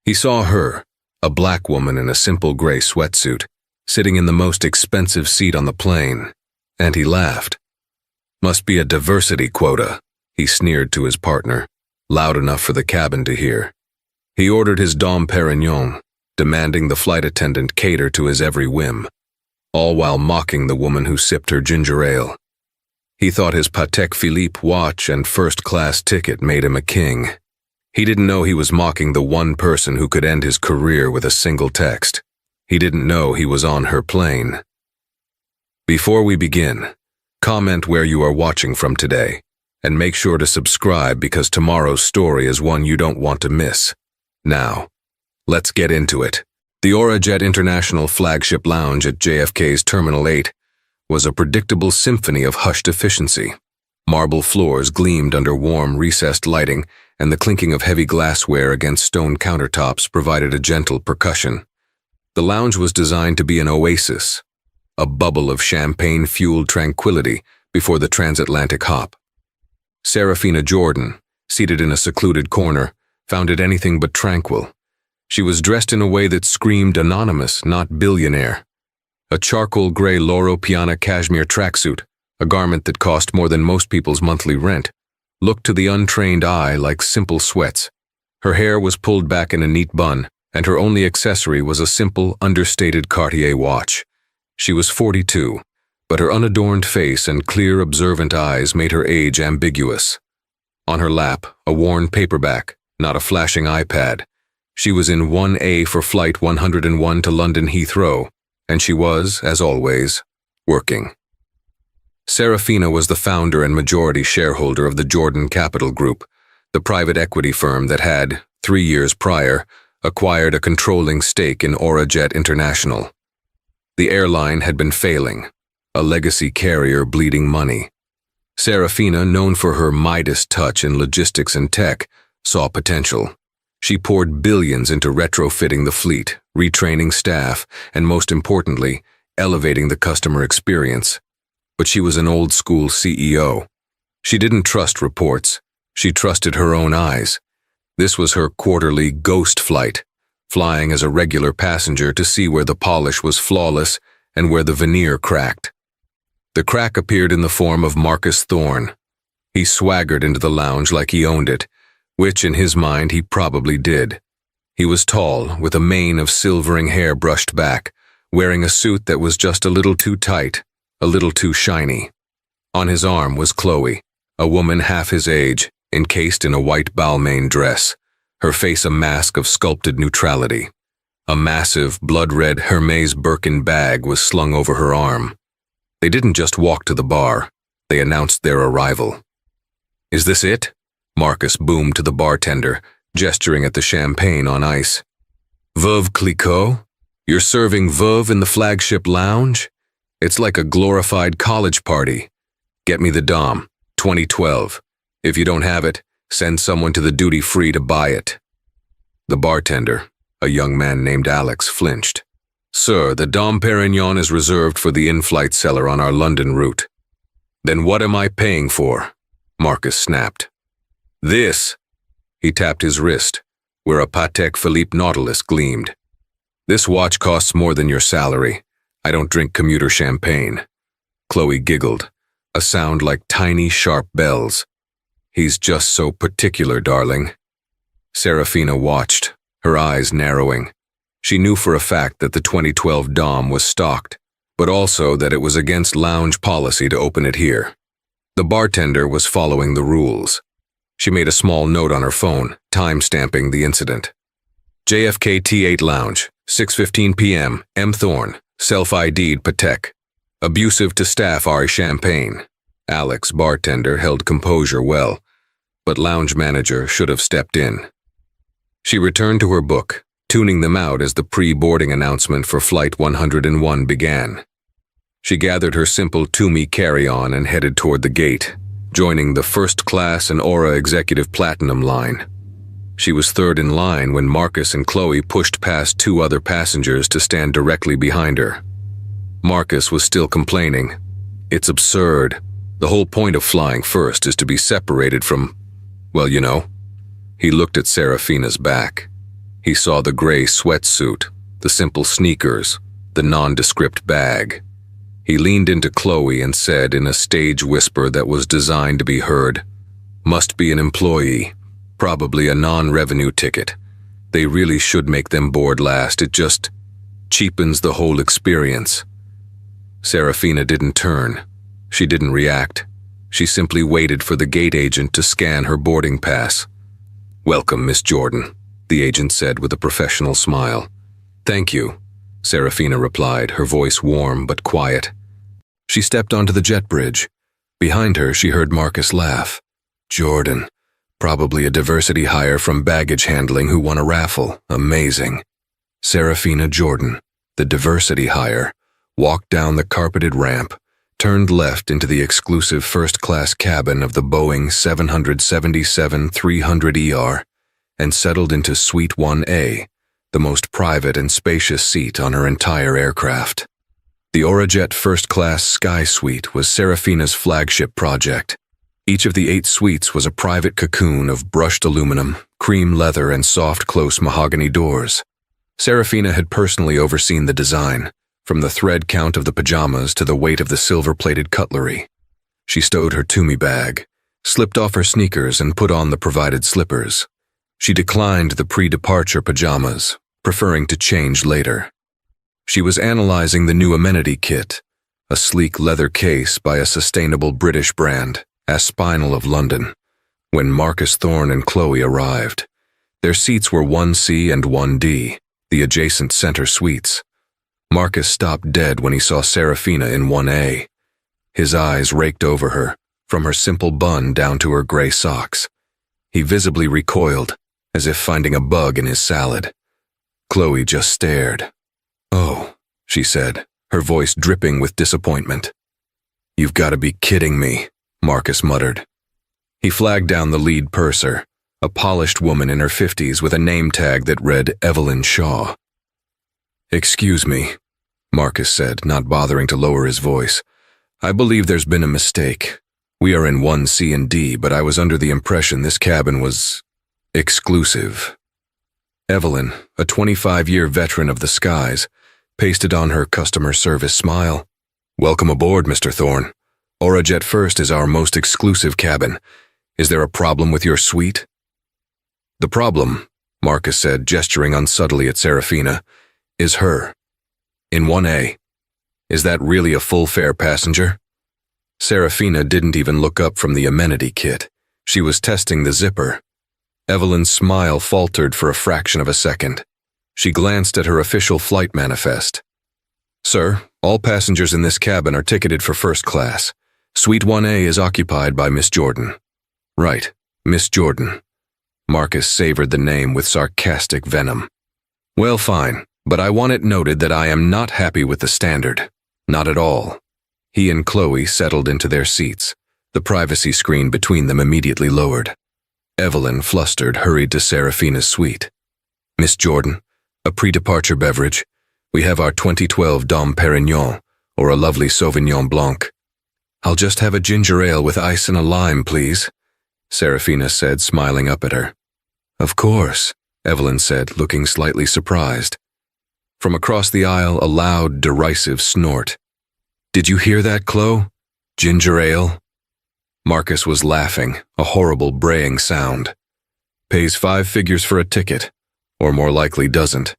He saw her, a black woman in a simple gray sweatsuit, sitting in the most expensive seat on the plane, and he laughed. Must be a diversity quota, he sneered to his partner, loud enough for the cabin to hear. He ordered his Dom Perignon, demanding the flight attendant cater to his every whim, all while mocking the woman who sipped her ginger ale. He thought his Patek Philippe watch and first-class ticket made him a king. He didn't know he was mocking the one person who could end his career with a single text. He didn't know he was on her plane. Before we begin, comment where you are watching from today, and make sure to subscribe because tomorrow's story is one you don't want to miss. Now, let's get into it. The Aurajet International flagship lounge at JFK's Terminal 8 was a predictable symphony of hushed efficiency. Marble floors gleamed under warm, recessed lighting, and the clinking of heavy glassware against stone countertops provided a gentle percussion. The lounge was designed to be an oasis, a bubble of champagne-fueled tranquility before the transatlantic hop. Serafina Jordan, seated in a secluded corner, found it anything but tranquil. She was dressed in a way that screamed anonymous, not billionaire. A charcoal gray Loro Piana cashmere tracksuit, a garment that cost more than most people's monthly rent, looked to the untrained eye like simple sweats. Her hair was pulled back in a neat bun, and her only accessory was a simple, understated Cartier watch. She was 42, but her unadorned face and clear, observant eyes made her age ambiguous. On her lap, a worn paperback, not a flashing iPad. She was in 1A for Flight 101 to London Heathrow, and she was, as always, working. Serafina was the founder and majority shareholder of the Jordan Capital Group, the private equity firm that had, 3 years prior, acquired a controlling stake in Aurajet International. The airline had been failing, a legacy carrier bleeding money. Serafina, known for her Midas touch in logistics and tech, saw potential. She poured billions into retrofitting the fleet, retraining staff, and most importantly, elevating the customer experience. But she was an old-school CEO. She didn't trust reports. She trusted her own eyes. This was her quarterly ghost flight, flying as a regular passenger to see where the polish was flawless and where the veneer cracked. The crack appeared in the form of Marcus Thorne. He swaggered into the lounge like he owned it, which in his mind he probably did. He was tall, with a mane of silvering hair brushed back, wearing a suit that was just a little too tight, a little too shiny. On his arm was Chloe, a woman half his age, encased in a white Balmain dress, her face a mask of sculpted neutrality. A massive, blood-red Hermes Birkin bag was slung over her arm. They didn't just walk to the bar, they announced their arrival. "Is this it?" Marcus boomed to the bartender, gesturing at the champagne on ice. "Veuve Clicquot? You're serving Veuve in the flagship lounge? It's like a glorified college party. Get me the Dom, 2012. If you don't have it, send someone to the duty-free to buy it." The bartender, a young man named Alex, flinched. "Sir, the Dom Perignon is reserved for the in-flight seller on our London route." "Then what am I paying for?" Marcus snapped. "This." He tapped his wrist, where a Patek Philippe Nautilus gleamed. "This watch costs more than your salary. I don't drink commuter champagne." Chloe giggled, a sound like tiny, sharp bells. "He's just so particular, darling." Serafina watched, her eyes narrowing. She knew for a fact that the 2012 Dom was stocked, but also that it was against lounge policy to open it here. The bartender was following the rules. She made a small note on her phone, time-stamping the incident. "JFK T8 Lounge, 6:15 p.m., M. Thorne, self-ID'd Patek. Abusive to staff Ari Champagne." Alex, bartender, held composure well, but lounge manager should have stepped in. She returned to her book, tuning them out as the pre-boarding announcement for Flight 101 began. She gathered her simple Tumi carry-on and headed toward the gate, joining the first class and Aura Executive Platinum line. She was third in line when Marcus and Chloe pushed past 2 other passengers to stand directly behind her. Marcus was still complaining. "It's absurd. The whole point of flying first is to be separated from, well, you know." He looked at Serafina's back. He saw the gray sweatsuit, the simple sneakers, the nondescript bag. He leaned into Chloe and said in a stage whisper that was designed to be heard, "Must be an employee, probably a non-revenue ticket. They really should make them board last. It just cheapens the whole experience." Serafina didn't turn. She didn't react. She simply waited for the gate agent to scan her boarding pass. "Welcome, Miss Jordan," the agent said with a professional smile. "Thank you," Serafina replied, her voice warm but quiet. She stepped onto the jet bridge. Behind her, she heard Marcus laugh. Jordan, probably a diversity hire from baggage handling who won a raffle. Amazing. Serafina Jordan, the diversity hire, walked down the carpeted ramp, turned left into the exclusive first-class cabin of the Boeing 777-300ER, and settled into Suite 1A, the most private and spacious seat on her entire aircraft. The Aurajet First-Class Sky Suite was Serafina's flagship project. Each of the 8 suites was a private cocoon of brushed aluminum, cream leather, and soft, close mahogany doors. Serafina had personally overseen the design, from the thread count of the pajamas to the weight of the silver-plated cutlery. She stowed her Toomey bag, slipped off her sneakers, and put on the provided slippers. She declined the pre-departure pajamas, preferring to change later. She was analyzing the new amenity kit, a sleek leather case by a sustainable British brand, Aspinal of London, when Marcus Thorne and Chloe arrived. Their seats were 1C and 1D, the adjacent center suites. Marcus stopped dead when he saw Serafina in 1A. His eyes raked over her, from her simple bun down to her gray socks. He visibly recoiled, as if finding a bug in his salad. Chloe just stared. "Oh," she said, her voice dripping with disappointment. "You've got to be kidding me," Marcus muttered. He flagged down the lead purser, a polished woman in her 50s with a name tag that read Evelyn Shaw. "Excuse me," Marcus said, not bothering to lower his voice. "I believe there's been a mistake. We are in 1C and D, but I was under the impression this cabin was exclusive." Evelyn, a 25-year veteran of the skies, pasted on her customer service smile. "Welcome aboard, Mr. Thorne. Aurajet First is our most exclusive cabin. Is there a problem with your suite?" "The problem," Marcus said, gesturing unsubtly at Serafina, "is her. In 1A. Is that really a full-fare passenger?" Serafina didn't even look up from the amenity kit. She was testing the zipper. Evelyn's smile faltered for a fraction of a second. She glanced at her official flight manifest. "Sir, all passengers in this cabin are ticketed for first class. Suite 1A is occupied by Miss Jordan." "Right, Miss Jordan." Marcus savored the name with sarcastic venom. "Well, fine, but I want it noted that I am not happy with the standard. Not at all." He and Chloe settled into their seats, the privacy screen between them immediately lowered. Evelyn, flustered, hurried to Serafina's suite. "Miss Jordan, a pre-departure beverage. We have our 2012 Dom Perignon, or a lovely Sauvignon Blanc." "I'll just have a ginger ale with ice and a lime, please," Serafina said, smiling up at her. "Of course," Evelyn said, looking slightly surprised. From across the aisle, a loud, derisive snort. "Did you hear that, Chloe? Ginger ale?" Marcus was laughing, a horrible braying sound. "Pays 5 figures for a ticket, or more likely doesn't,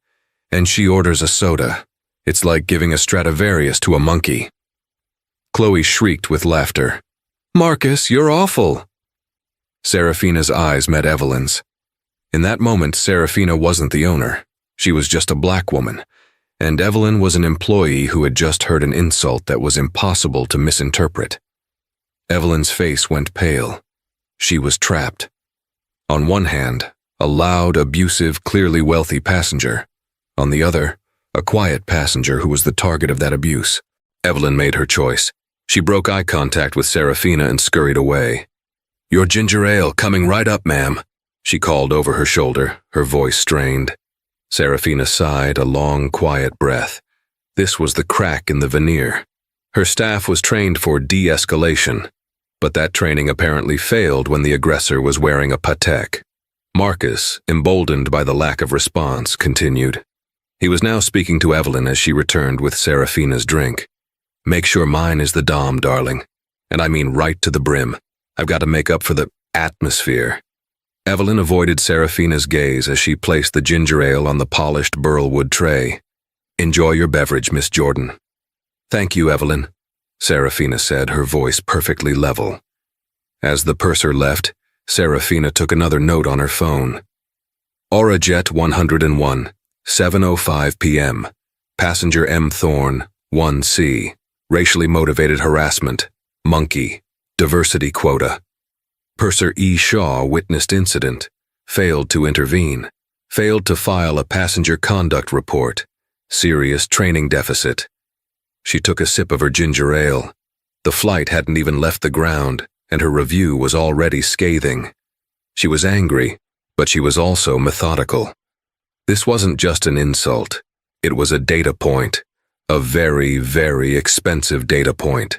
and she orders a soda. It's like giving a Stradivarius to a monkey." Chloe shrieked with laughter. "Marcus, you're awful!" Serafina's eyes met Evelyn's. In that moment, Serafina wasn't the owner. She was just a black woman, and Evelyn was an employee who had just heard an insult that was impossible to misinterpret. Evelyn's face went pale. She was trapped. On one hand, a loud, abusive, clearly wealthy passenger. On the other, a quiet passenger who was the target of that abuse. Evelyn made her choice. She broke eye contact with Serafina and scurried away. "Your ginger ale coming right up, ma'am," she called over her shoulder, her voice strained. Serafina sighed, a long, quiet breath. This was the crack in the veneer. Her staff was trained for de-escalation, but that training apparently failed when the aggressor was wearing a patek. Marcus, emboldened by the lack of response, continued. He was now speaking to Evelyn as she returned with Serafina's drink. Make sure mine is the dom, darling. And I mean right to the brim. I've got to make up for the atmosphere. Evelyn avoided Serafina's gaze as she placed the ginger ale on the polished burlwood tray. Enjoy your beverage, Miss Jordan. Thank you, Evelyn, Serafina said, her voice perfectly level. As the purser left, Serafina took another note on her phone. Aurajet 101, 7:05 p.m. Passenger M. Thorne, 1C. Racially motivated harassment. Monkey. Diversity quota. Purser E. Shaw witnessed incident. Failed to intervene. Failed to file a passenger conduct report. Serious training deficit. She took a sip of her ginger ale. The flight hadn't even left the ground, and her review was already scathing. She was angry, but she was also methodical. This wasn't just an insult. It was a data point. A very, very expensive data point.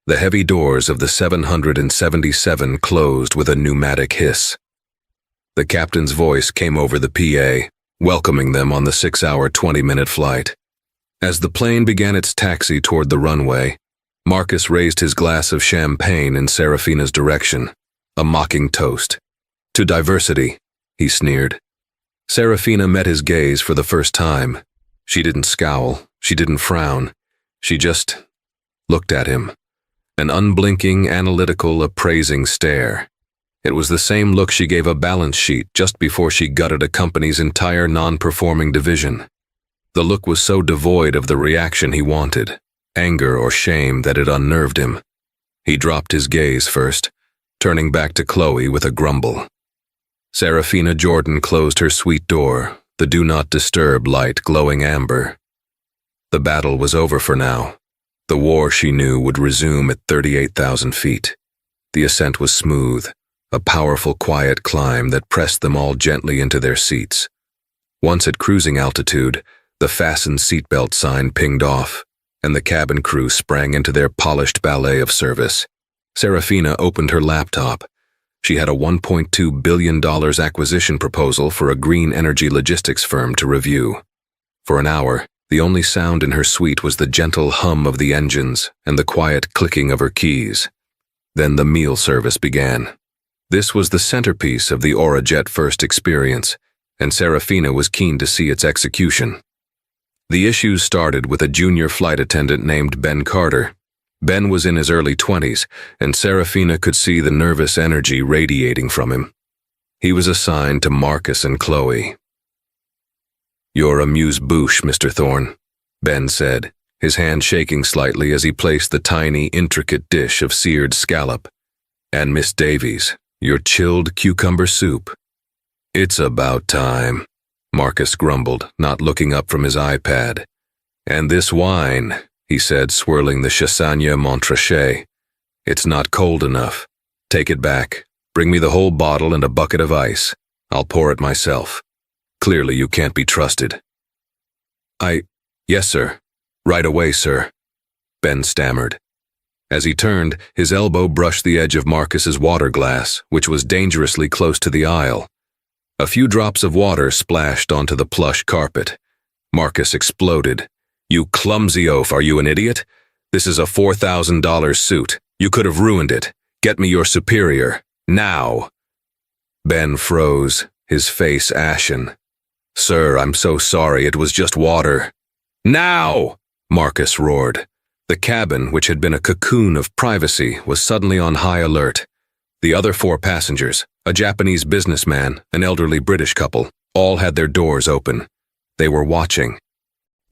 The heavy doors of the 777 closed with a pneumatic hiss. The captain's voice came over the PA, welcoming them on the 6-hour 20-minute flight. As the plane began its taxi toward the runway, Marcus raised his glass of champagne in Serafina's direction, a mocking toast. To diversity, he sneered. Serafina met his gaze for the first time. She didn't scowl, she didn't frown. She just looked at him. An unblinking, analytical, appraising stare. It was the same look she gave a balance sheet just before she gutted a company's entire non-performing division. The look was so devoid of the reaction he wanted, anger or shame, that it unnerved him. He dropped his gaze first, turning back to Chloe with a grumble. Serafina Jordan closed her suite door, the do not disturb light glowing amber. The battle was over for now. The war, she knew, would resume at 38,000 feet. The ascent was smooth, a powerful, quiet climb that pressed them all gently into their seats. Once at cruising altitude, the fasten seatbelt sign pinged off, and the cabin crew sprang into their polished ballet of service. Serafina opened her laptop. She had a $1.2 billion acquisition proposal for a green energy logistics firm to review. For an hour, the only sound in her suite was the gentle hum of the engines and the quiet clicking of her keys. Then the meal service began. This was the centerpiece of the Aurajet first experience, and Serafina was keen to see its execution. The issues started with a junior flight attendant named Ben Carter. Ben was in his early 20s, and Serafina could see the nervous energy radiating from him. He was assigned to Marcus and Chloe. "You're amuse-bouche, Mr. Thorne," Ben said, his hand shaking slightly as he placed the tiny, intricate dish of seared scallop. "And Miss Davies, your chilled cucumber soup." "It's about time," Marcus grumbled, not looking up from his iPad. "And this wine," he said, swirling the Chassagne Montrachet. "It's not cold enough. Take it back. Bring me the whole bottle and a bucket of ice. I'll pour it myself. Clearly you can't be trusted." Yes, sir. Right away, sir," Ben stammered. As he turned, his elbow brushed the edge of Marcus's water glass, which was dangerously close to the aisle. A few drops of water splashed onto the plush carpet. Marcus exploded. "You clumsy oaf, are you an idiot? This is a $4,000 suit. You could have ruined it. Get me your superior. Now." Ben froze, his face ashen. "Sir, I'm so sorry, it was just water." "Now!" Marcus roared. The cabin, which had been a cocoon of privacy, was suddenly on high alert. The other 4 passengers, a Japanese businessman, an elderly British couple, all had their doors open. They were watching.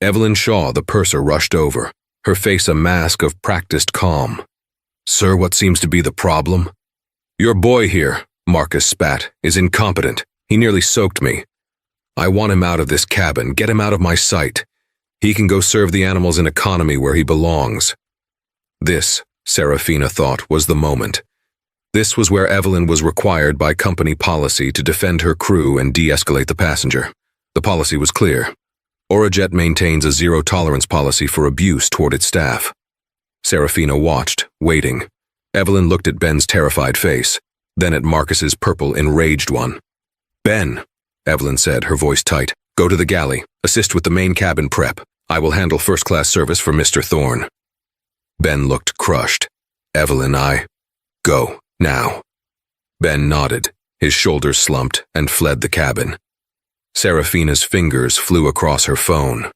Evelyn Shaw, the purser, rushed over, her face a mask of practiced calm. "Sir, what seems to be the problem?" "Your boy here," Marcus spat, "is incompetent. He nearly soaked me. I want him out of this cabin. Get him out of my sight. He can go serve the animals in economy where he belongs." This, Serafina thought, was the moment. This was where Evelyn was required by company policy to defend her crew and de-escalate the passenger. The policy was clear. Aurajet maintains a zero-tolerance policy for abuse toward its staff. Serafina watched, waiting. Evelyn looked at Ben's terrified face, then at Marcus's purple, enraged one. Ben, Evelyn said, her voice tight, go to the galley, assist with the main cabin prep. I will handle first-class service for Mr. Thorne. Ben looked crushed. Evelyn, go, now. Ben nodded, his shoulders slumped, and fled the cabin. Serafina's fingers flew across her phone.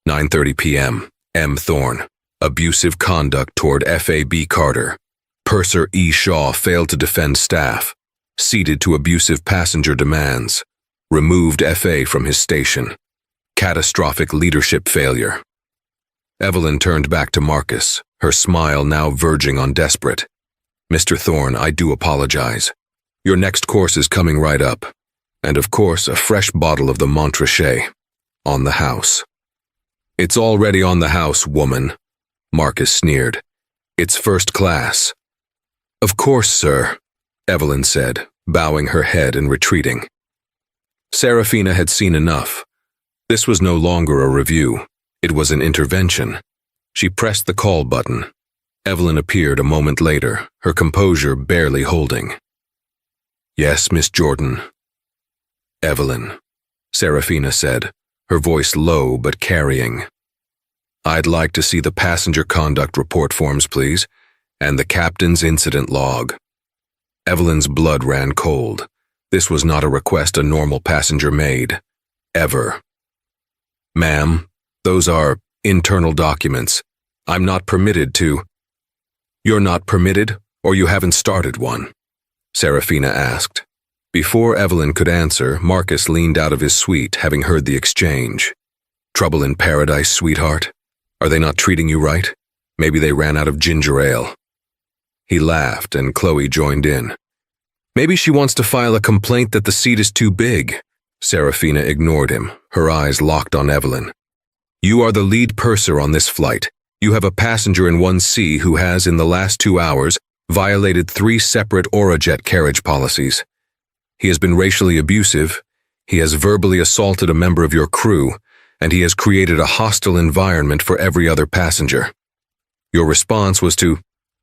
9:30 p.m., M. Thorne. Abusive conduct toward F.A.B. Carter. Purser E. Shaw failed to defend staff. Ceded to abusive passenger demands. Removed F.A. from his station. Catastrophic leadership failure. Evelyn turned back to Marcus, her smile now verging on desperate. Mr. Thorne, I do apologize. Your next course is coming right up. And of course, a fresh bottle of the Montrachet. On the house. It's already on the house, woman. Marcus sneered. It's first class. Of course, sir, Evelyn said, bowing her head and retreating. Serafina had seen enough. This was no longer a review. It was an intervention. She pressed the call button. Evelyn appeared a moment later, her composure barely holding. Yes, Miss Jordan. Evelyn, Serafina said, her voice low but carrying. I'd like to see the passenger conduct report forms, please, and the captain's incident log. Evelyn's blood ran cold. This was not a request a normal passenger made. Ever. Ma'am, those are internal documents. I'm not permitted to. You're not permitted, or you haven't started one? Serafina asked. Before Evelyn could answer, Marcus leaned out of his suite, having heard the exchange. Trouble in paradise, sweetheart? Are they not treating you right? Maybe they ran out of ginger ale. He laughed, and Chloe joined in. Maybe she wants to file a complaint that the seat is too big. Serafina ignored him, her eyes locked on Evelyn. You are the lead purser on this flight. You have a passenger in 1C who has, in the last 2 hours, violated 3 separate Aurajet carriage policies. He has been racially abusive, he has verbally assaulted a member of your crew, and he has created a hostile environment for every other passenger. Your response was to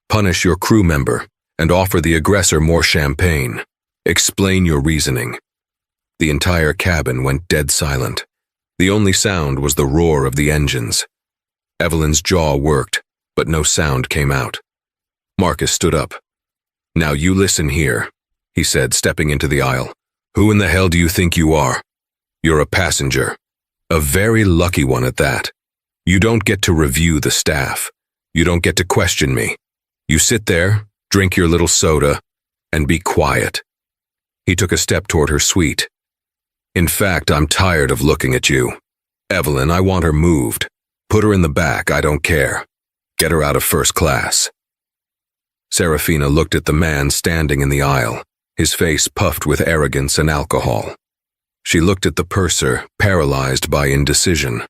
punish your crew member and offer the aggressor more champagne. Explain your reasoning. The entire cabin went dead silent. The only sound was the roar of the engines. Evelyn's jaw worked, but no sound came out. Marcus stood up. Now you listen here, he said, stepping into the aisle. Who in the hell do you think you are? You're a passenger. A very lucky one at that. You don't get to review the staff. You don't get to question me. You sit there, drink your little soda, and be quiet. He took a step toward her suite. In fact, I'm tired of looking at you. Evelyn, I want her moved. Put her in the back, I don't care. Get her out of first class. Serafina looked at the man standing in the aisle, his face puffed with arrogance and alcohol. She looked at the purser, paralyzed by indecision.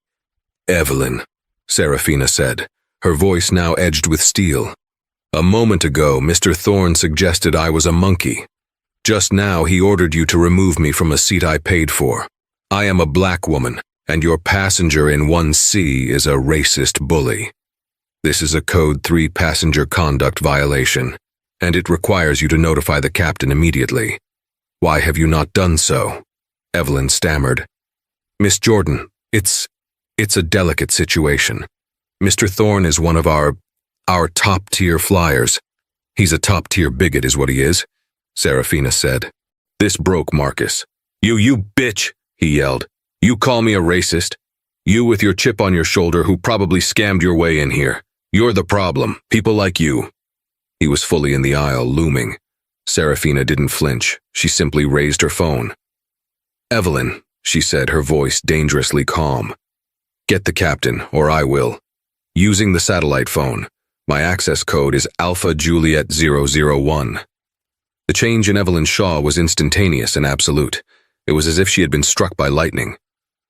Evelyn, Serafina said, her voice now edged with steel. A moment ago, Mr. Thorne suggested I was a monkey. Just now, he ordered you to remove me from a seat I paid for. I am a black woman, and your passenger in 1C is a racist bully. This is a Code 3 passenger conduct violation, and it requires you to notify the captain immediately. Why have you not done so? Evelyn stammered. Miss Jordan, it's a delicate situation. Mr. Thorne is one of our top-tier flyers. He's a top-tier bigot is what he is, Serafina said. This broke Marcus. You bitch, he yelled. You call me a racist? You with your chip on your shoulder who probably scammed your way in here. You're the problem, people like you. He was fully in the aisle, looming. Serafina didn't flinch. She simply raised her phone. Evelyn, she said, her voice dangerously calm. Get the captain, or I will. Using the satellite phone. My access code is Alpha Juliet 001. The change in Evelyn Shaw was instantaneous and absolute. It was as if she had been struck by lightning.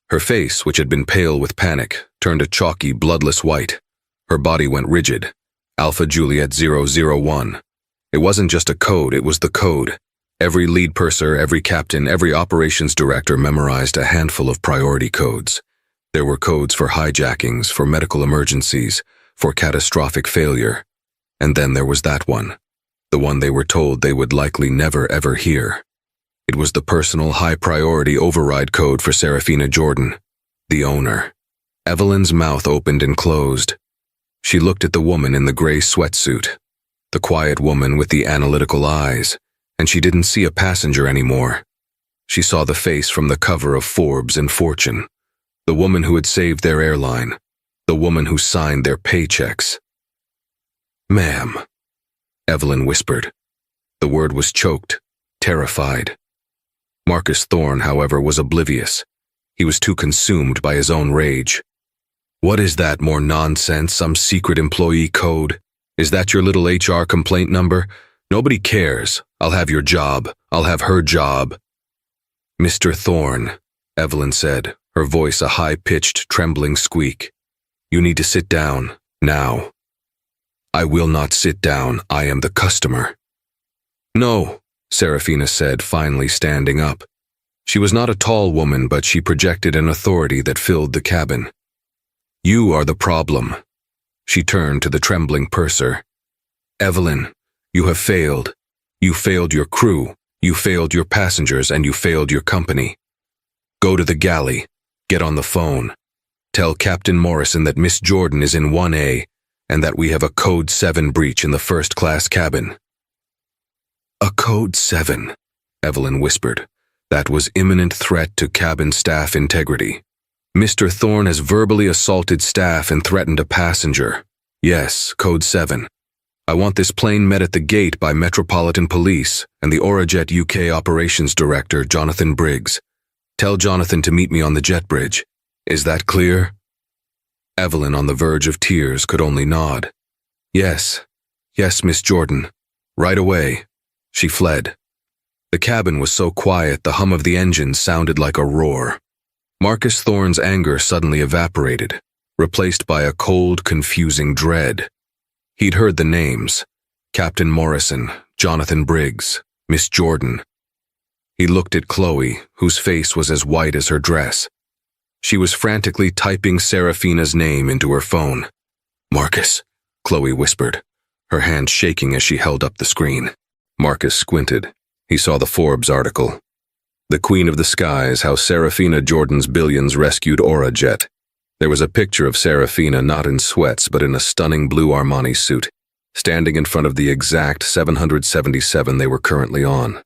Her face, which had been pale with panic, turned a chalky, bloodless white. Her body went rigid. Alpha Juliet 001. It wasn't just a code, it was the code. Every lead purser, every captain, every operations director memorized a handful of priority codes. There were codes for hijackings, for medical emergencies, for catastrophic failure. And then there was that one. The one they were told they would likely never ever hear. It was the personal high-priority override code for Serafina Jordan, the owner. Evelyn's mouth opened and closed. She looked at the woman in the gray sweatsuit, the quiet woman with the analytical eyes, and she didn't see a passenger anymore. She saw the face from the cover of Forbes and Fortune, the woman who had saved their airline, the woman who signed their paychecks. "Ma'am," Evelyn whispered. The word was choked, terrified. Marcus Thorne, however, was oblivious. He was too consumed by his own rage. "What is that more nonsense, some secret employee code? Is that your little HR complaint number? Nobody cares. I'll have your job. I'll have her job." "Mr. Thorne," Evelyn said, her voice a high-pitched, trembling squeak. "You need to sit down, now." "I will not sit down. I am the customer." "No," Serafina said, finally standing up. She was not a tall woman, but she projected an authority that filled the cabin. "You are the problem." She turned to the trembling purser. "Evelyn, you have failed. You failed your crew, you failed your passengers, and you failed your company. Go to the galley. Get on the phone. Tell Captain Morrison that Miss Jordan is in 1A and that we have a Code 7 breach in the first-class cabin." "A Code 7, Evelyn whispered. That was imminent threat to cabin staff integrity. "Mr. Thorne has verbally assaulted staff and threatened a passenger. Yes, Code 7. I want this plane met at the gate by Metropolitan Police and the Orajet UK Operations Director, Jonathan Briggs. Tell Jonathan to meet me on the jet bridge. Is that clear?" Evelyn, on the verge of tears, could only nod. Yes, Miss Jordan. Right away." She fled. The cabin was so quiet the hum of the engine sounded like a roar. Marcus Thorne's anger suddenly evaporated, replaced by a cold, confusing dread. He'd heard the names: Captain Morrison, Jonathan Briggs, Miss Jordan. He looked at Chloe, whose face was as white as her dress. She was frantically typing Serafina's name into her phone. "Marcus," Chloe whispered, her hand shaking as she held up the screen. Marcus squinted. He saw the Forbes article. "The Queen of the Skies, How Serafina Jordan's Billions Rescued Orajet." There was a picture of Serafina not in sweats but in a stunning blue Armani suit, standing in front of the exact 777 they were currently on.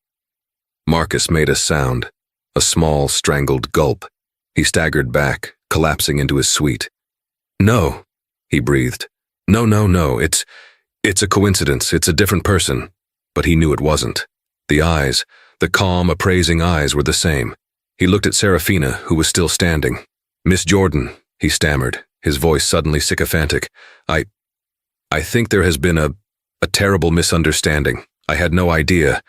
Marcus made a sound, a small, strangled gulp. He staggered back, collapsing into his suite. "No," he breathed. No, it's a coincidence, it's a different person." But he knew it wasn't. The eyes, the calm, appraising eyes were the same. He looked at Serafina, who was still standing. "Miss Jordan," he stammered, his voice suddenly sycophantic. I think there has been a terrible misunderstanding. I had no idea.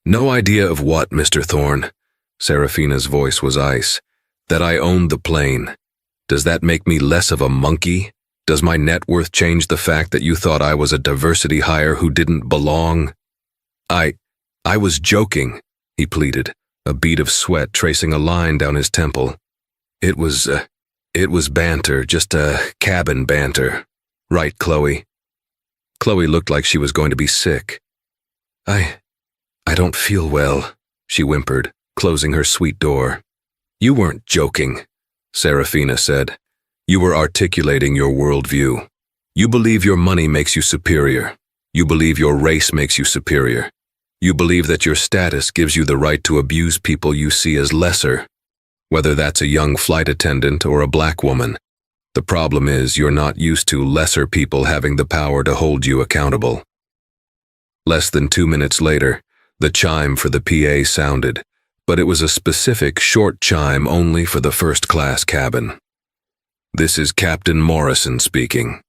No idea of what, Mr. Thorne?" Serafina's voice was ice. "That I owned the plane. Does that make me less of a monkey? Does my net worth change the fact that you thought I was a diversity hire who didn't belong?" I was joking," he pleaded, a bead of sweat tracing a line down his temple. It was banter, just a cabin banter. Right, Chloe?" Chloe looked like she was going to be sick. I don't feel well," she whimpered, closing her suite door. "You weren't joking," Serafina said. "You were articulating your worldview. You believe your money makes you superior. You believe your race makes you superior. You believe that your status gives you the right to abuse people you see as lesser, whether that's a young flight attendant or a black woman. The problem is you're not used to lesser people having the power to hold you accountable." Less than 2 minutes later, the chime for the PA sounded, but it was a specific, short chime only for the first-class cabin. "This is Captain Morrison speaking."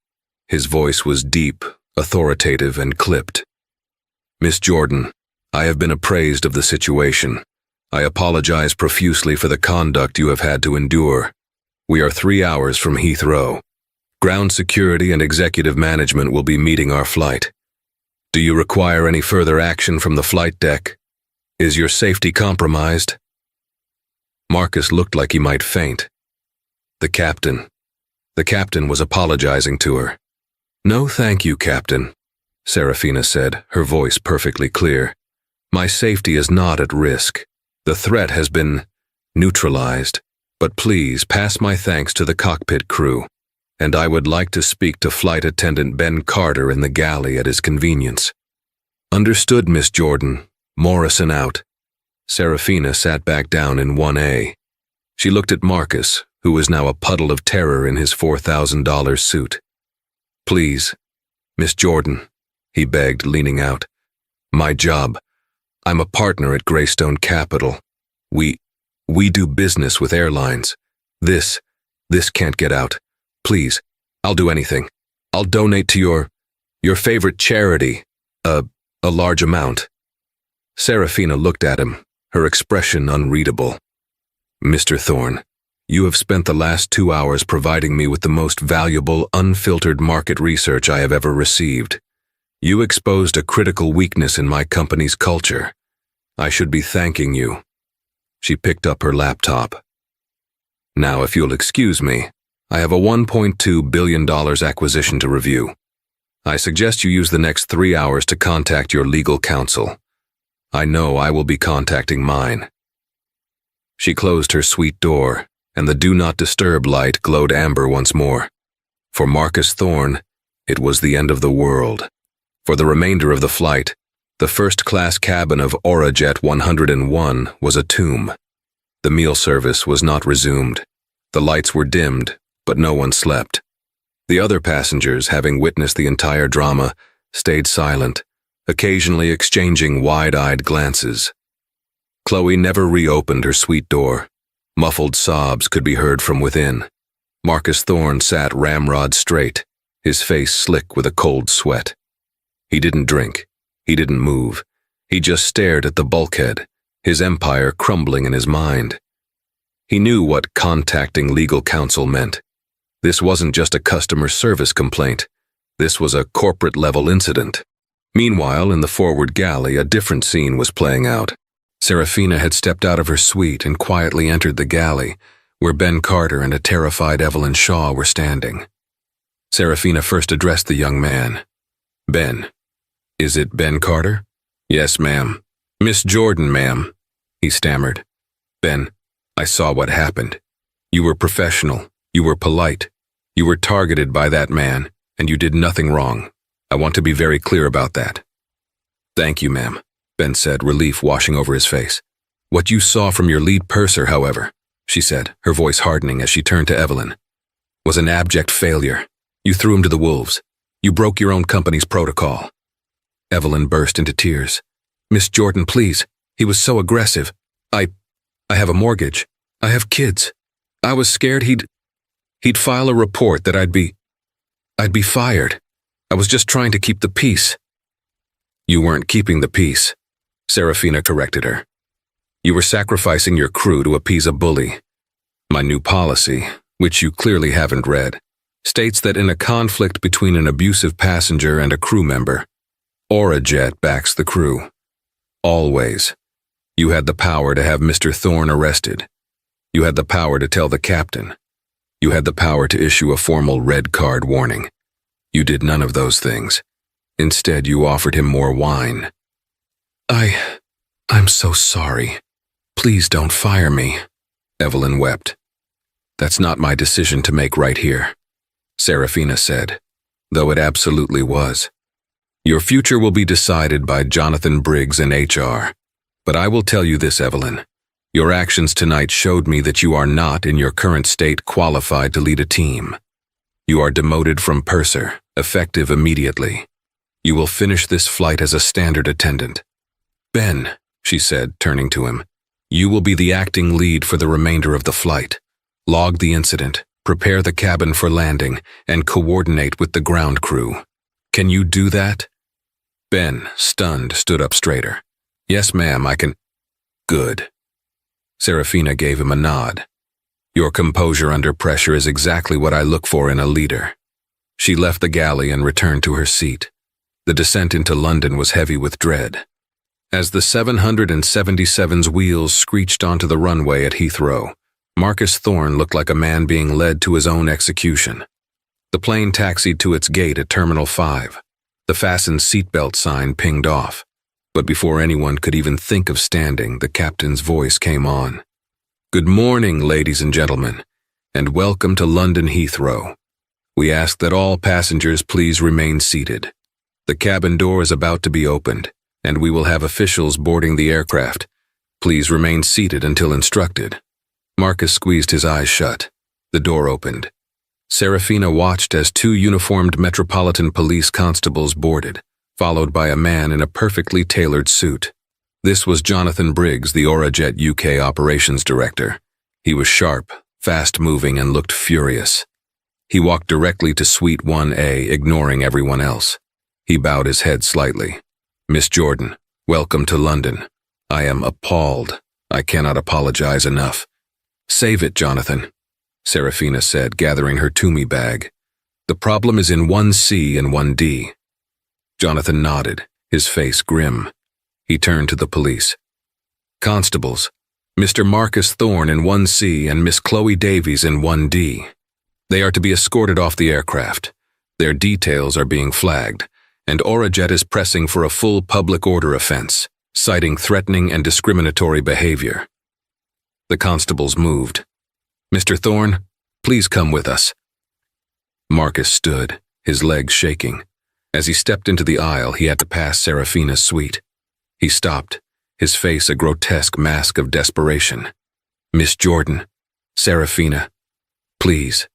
His voice was deep, authoritative, and clipped. "Miss Jordan, I have been appraised of the situation. I apologize profusely for the conduct you have had to endure. We are 3 hours from Heathrow. Ground security and executive management will be meeting our flight. Do you require any further action from the flight deck? Is your safety compromised?" Marcus looked like he might faint. The captain was apologizing to her. "No, thank you, Captain," Serafina said, her voice perfectly clear. My safety is not at risk. The threat has been neutralized, but please pass my thanks to the cockpit crew, and I would like to speak to Flight Attendant Ben Carter in the galley at his convenience. Understood, Miss Jordan. Morrison out. Serafina sat back down in 1A. She looked at Marcus, who was now a puddle of terror in his $4,000 suit. Please, Miss Jordan, he begged, leaning out. My job. I'm a partner at Greystone Capital. We do business with airlines. This can't get out. Please, I'll do anything. I'll donate to your favorite charity, a large amount. Serafina looked at him, her expression unreadable. Mr. Thorne, you have spent the last 2 hours providing me with the most valuable, unfiltered market research I have ever received. You exposed a critical weakness in my company's culture. I should be thanking you. She picked up her laptop. Now, if you'll excuse me, I have a $1.2 billion acquisition to review. I suggest you use the next 3 hours to contact your legal counsel. I know I will be contacting mine. She closed her suite door, and the Do Not Disturb light glowed amber once more. For Marcus Thorne, it was the end of the world. For the remainder of the flight, the first-class cabin of Aurajet 101 was a tomb. The meal service was not resumed. The lights were dimmed, but no one slept. The other passengers, having witnessed the entire drama, stayed silent, occasionally exchanging wide-eyed glances. Chloe never reopened her suite door. Muffled sobs could be heard from within. Marcus Thorne sat ramrod straight, his face slick with a cold sweat. He didn't drink. He didn't move. He just stared at the bulkhead, his empire crumbling in his mind. He knew what contacting legal counsel meant. This wasn't just a customer service complaint. This was a corporate-level incident. Meanwhile, in the forward galley, a different scene was playing out. Serafina had stepped out of her suite and quietly entered the galley, where Ben Carter and a terrified Evelyn Shaw were standing. Serafina first addressed the young man. Ben. Is it Ben Carter? Yes, ma'am. Miss Jordan, ma'am, he stammered. Ben, I saw what happened. You were professional. You were polite. You were targeted by that man, and you did nothing wrong. I want to be very clear about that. Thank you, ma'am, Ben said, relief washing over his face. What you saw from your lead purser, however, she said, her voice hardening as she turned to Evelyn, was an abject failure. You threw him to the wolves. You broke your own company's protocol. Evelyn burst into tears. Miss Jordan, please. He was so aggressive. I have a mortgage. I have kids. I was scared he'd file a report that I'd be fired. I was just trying to keep the peace. You weren't keeping the peace, Serafina corrected her. You were sacrificing your crew to appease a bully. My new policy, which you clearly haven't read, states that in a conflict between an abusive passenger and a crew member, Aurajet backs the crew. Always. You had the power to have Mr. Thorne arrested. You had the power to tell the captain. You had the power to issue a formal red card warning. You did none of those things. Instead, you offered him more wine. I'm so sorry. Please don't fire me, Evelyn wept. That's not my decision to make right here, Serafina said, though it absolutely was. Your future will be decided by Jonathan Briggs and HR. But I will tell you this, Evelyn. Your actions tonight showed me that you are not, in your current state, qualified to lead a team. You are demoted from purser, effective immediately. You will finish this flight as a standard attendant. Ben, she said, turning to him, you will be the acting lead for the remainder of the flight. Log the incident, prepare the cabin for landing, and coordinate with the ground crew. Can you do that? Ben, stunned, stood up straighter. Yes, ma'am, I can. Good. Serafina gave him a nod. Your composure under pressure is exactly what I look for in a leader. She left the galley and returned to her seat. The descent into London was heavy with dread. As the 777's wheels screeched onto the runway at Heathrow, Marcus Thorne looked like a man being led to his own execution. The plane taxied to its gate at Terminal 5. The fastened seatbelt sign pinged off. But before anyone could even think of standing, the captain's voice came on. "Good morning, ladies and gentlemen, and welcome to London Heathrow. We ask that all passengers please remain seated. The cabin door is about to be opened, and we will have officials boarding the aircraft. Please remain seated until instructed." Marcus squeezed his eyes shut. The door opened. Serafina watched as 2 uniformed Metropolitan Police constables boarded, followed by a man in a perfectly tailored suit. This was Jonathan Briggs, the Orajet UK operations director. He was sharp, fast-moving, and looked furious. He walked directly to Suite 1A, ignoring everyone else. He bowed his head slightly. "Miss Jordan, welcome to London. I am appalled. I cannot apologize enough." "Save it, Jonathan," Serafina said, gathering her Toomey bag. "The problem is in 1C and 1D. Jonathan nodded, his face grim. He turned to the police. "Constables, Mr. Marcus Thorne in 1C and Miss Chloe Davies in 1D. They are to be escorted off the aircraft. Their details are being flagged, and Orajet is pressing for a full public order offense, citing threatening and discriminatory behavior." The constables moved. "Mr. Thorne, please come with us." Marcus stood, his legs shaking. As he stepped into the aisle, he had to pass Serafina's suite. He stopped, his face a grotesque mask of desperation. "Miss Jordan, Serafina, please.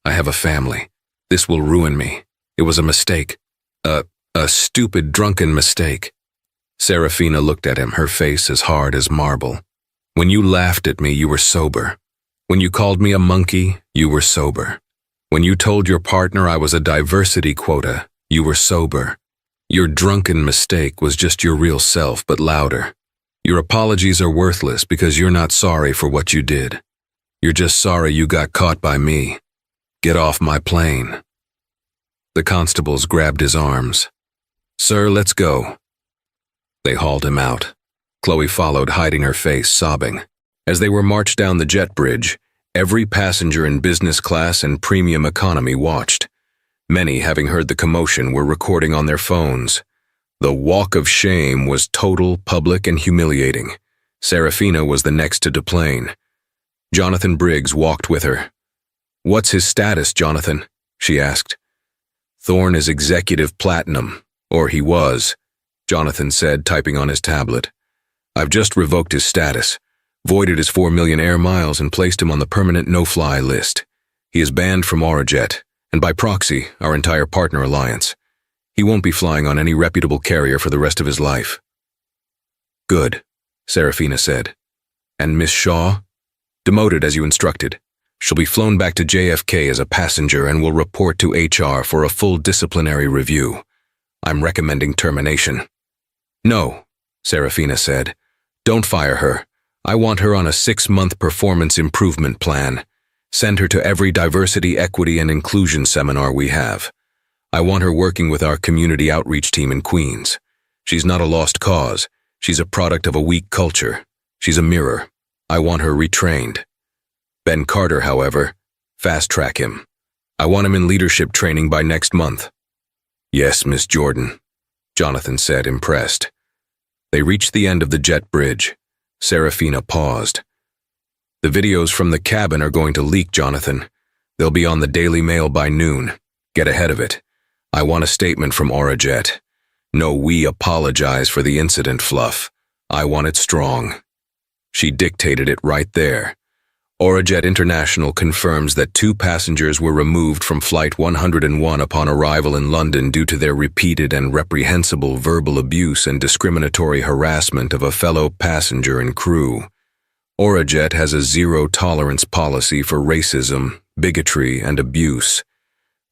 I have a family. This will ruin me. It was a mistake. A stupid, drunken mistake." Serafina looked at him, her face as hard as marble. "When you laughed at me, you were sober. When you called me a monkey, you were sober. When you told your partner I was a diversity quota, you were sober. Your drunken mistake was just your real self, but louder. Your apologies are worthless because you're not sorry for what you did. You're just sorry you got caught by me. Get off my plane." The constables grabbed his arms. "Sir, let's go." They hauled him out. Chloe followed, hiding her face, sobbing. As they were marched down the jet bridge, every passenger in business class and premium economy watched. Many, having heard the commotion, were recording on their phones. The walk of shame was total, public, and humiliating. Serafina was the next to deplane. Jonathan Briggs walked with her. "What's his status, Jonathan?" she asked. "Thorne is executive platinum, or he was," Jonathan said, typing on his tablet. "I've just revoked his status, voided his 4 million air miles, and placed him on the permanent no-fly list. He is banned from Orajet, and by proxy, our entire partner alliance. He won't be flying on any reputable carrier for the rest of his life." "Good," Serafina said. "And Miss Shaw?" "Demoted as you instructed. She'll be flown back to JFK as a passenger and will report to HR for a full disciplinary review. I'm recommending termination." "No," Serafina said. "Don't fire her. I want her on a 6-month performance improvement plan. Send her to every diversity, equity, and inclusion seminar we have. I want her working with our community outreach team in Queens. She's not a lost cause. She's a product of a weak culture. She's a mirror. I want her retrained. Ben Carter, however, fast-track him. I want him in leadership training by next month." "Yes, Miss Jordan," Jonathan said, impressed. They reached the end of the jet bridge. Serafina paused. "The videos from the cabin are going to leak, Jonathan. They'll be on the Daily Mail by noon. Get ahead of it. I want a statement from Orajet. No, we apologize for the incident fluff. I want it strong." She dictated it right there. Orajet International confirms that 2 passengers were removed from Flight 101 upon arrival in London due to their repeated and reprehensible verbal abuse and discriminatory harassment of a fellow passenger and crew. Orajet has a zero-tolerance policy for racism, bigotry, and abuse.